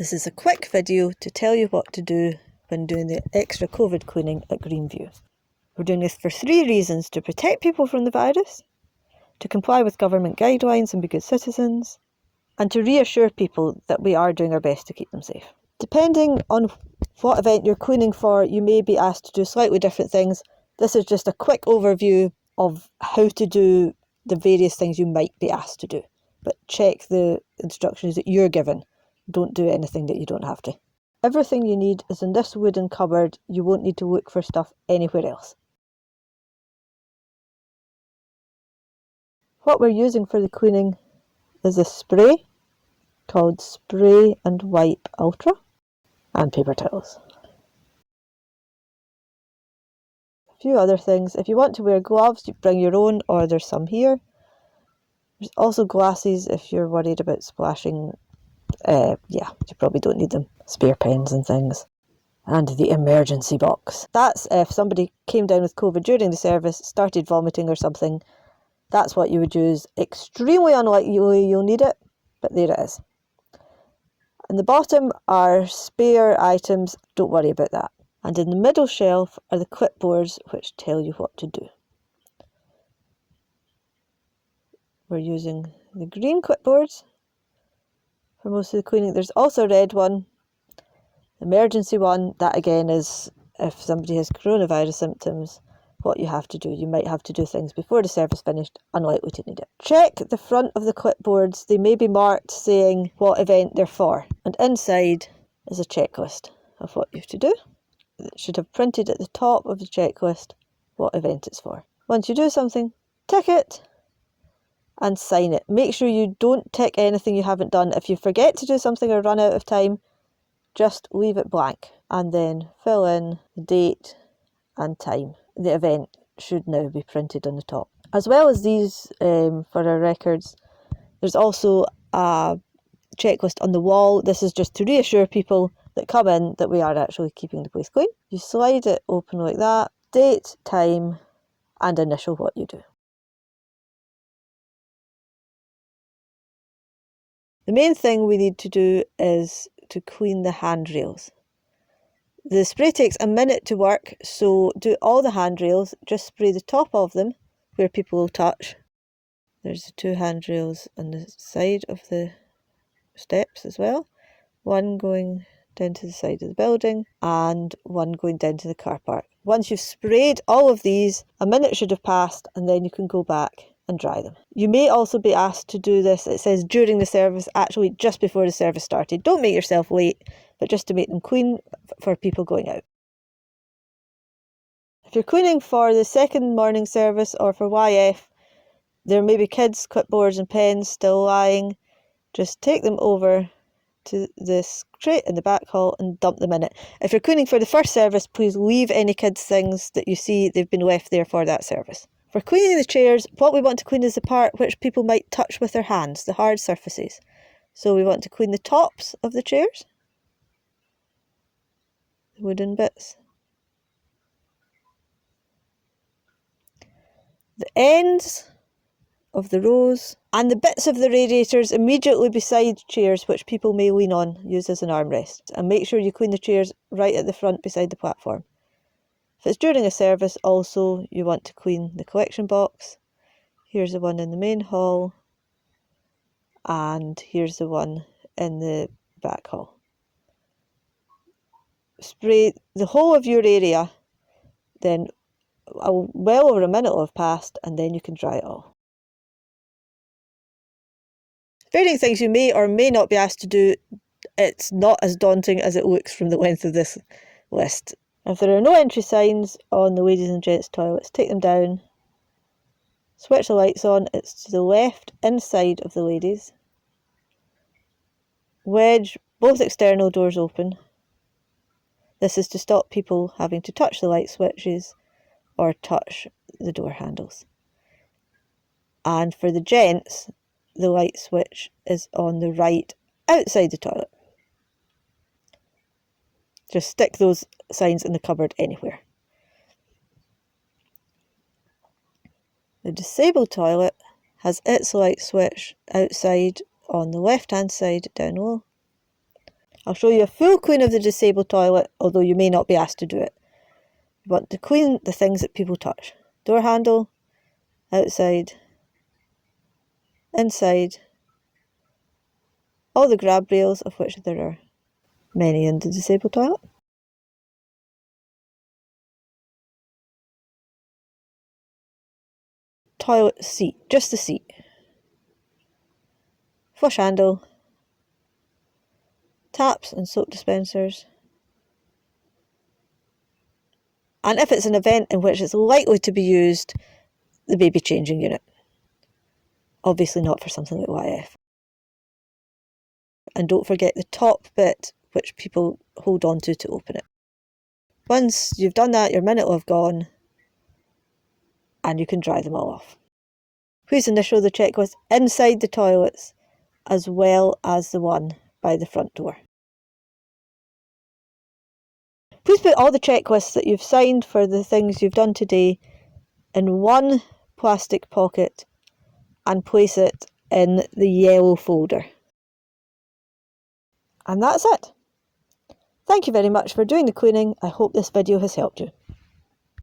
This is a quick video to tell you what to do when doing the extra COVID cleaning at Greenview. We're doing this for 3 reasons: to protect people from the virus, to comply with government guidelines and be good citizens, and to reassure people that we are doing our best to keep them safe. Depending on what event you're cleaning for, you may be asked to do slightly different things. This is just a quick overview of how to do the various things you might be asked to do. But check the instructions that you're given. Don't do anything that you don't have to. Everything you need is in this wooden cupboard. You won't need to look for stuff anywhere else. What we're using for the cleaning is a spray called Spray and Wipe Ultra and paper towels. A few other things. If you want to wear gloves, you bring your own, or there's some here. There's also glasses if you're worried about splashing. You probably don't need them. Spare pens and things. And the emergency box. That's if somebody came down with COVID during the service, started vomiting or something. That's what you would use. Extremely unlikely you'll need it, but there it is. In the bottom are spare items. Don't worry about that. And in the middle shelf are the clipboards which tell you what to do. We're using the green clipboards for most of the cleaning. There's also a red one, emergency one. That again is if somebody has coronavirus symptoms, what you have to do. You might have to do things before the service finished, unlikely to need it. Check the front of the clipboards. They may be marked saying what event they're for. And inside is a checklist of what you have to do. It should have printed at the top of the checklist what event it's for. Once you do something, tick it and sign it. Make sure you don't tick anything you haven't done. If you forget to do something or run out of time, just leave it blank and then fill in the date and time. The event should now be printed on the top. As well as these for our records, there's also a checklist on the wall. This is just to reassure people that come in that we are actually keeping the place clean. You slide it open like that, date, time, and initial what you do. The main thing we need to do is to clean the handrails. The spray takes a minute to work, so do all the handrails. Just spray the top of them where people will touch. There's the 2 handrails on the side of the steps as well. One going down to the side of the building and one going down to the car park. Once you've sprayed all of these, a minute should have passed and then you can go back and dry them. You may also be asked to do this, it says during the service, actually just before the service started. Don't make yourself late, but just to make them clean for people going out. If you're cleaning for the second morning service or for YF, there may be kids' clipboards and pens still lying. Just take them over to this crate in the back hall and dump them in it. If you're cleaning for the first service, please leave any kids' things that you see they've been left there for that service. For cleaning the chairs, what we want to clean is the part which people might touch with their hands, the hard surfaces. So we want to clean the tops of the chairs, the wooden bits, the ends of the rows, and the bits of the radiators immediately beside chairs which people may lean on, use as an armrest. And make sure you clean the chairs right at the front beside the platform. If it's during a service, also you want to clean the collection box. Here's the one in the main hall, and here's the one in the back hall. Spray the whole of your area, then well over a minute will have passed, and then you can dry it all. Varying things you may or may not be asked to do. It's not as daunting as it looks from the length of this list. If there are no entry signs on the ladies and gents toilets, take them down. Switch the lights on. It's to the left inside of the ladies. Wedge both external doors open. This is to stop people having to touch the light switches or touch the door handles. And for the gents, the light switch is on the right outside the toilet. Just stick those signs in the cupboard anywhere. The disabled toilet has its light switch outside on the left hand side down low. I'll show you a full clean of the disabled toilet, although you may not be asked to do it. You want to clean the things that people touch. Door handle, outside, inside, all the grab rails, of which there are many in the disabled toilet. Toilet seat, just the seat. Flush handle, taps and soap dispensers. And if it's an event in which it's likely to be used, the baby changing unit. Obviously not for something like YF. And don't forget the top bit, which people hold on to open it. Once you've done that, your minute will have gone, and you can dry them all off. Please initial the checklist inside the toilets, as well as the one by the front door. Please put all the checklists that you've signed for the things you've done today in one plastic pocket and place it in the yellow folder. And that's it. Thank you very much for doing the cleaning. I hope this video has helped you.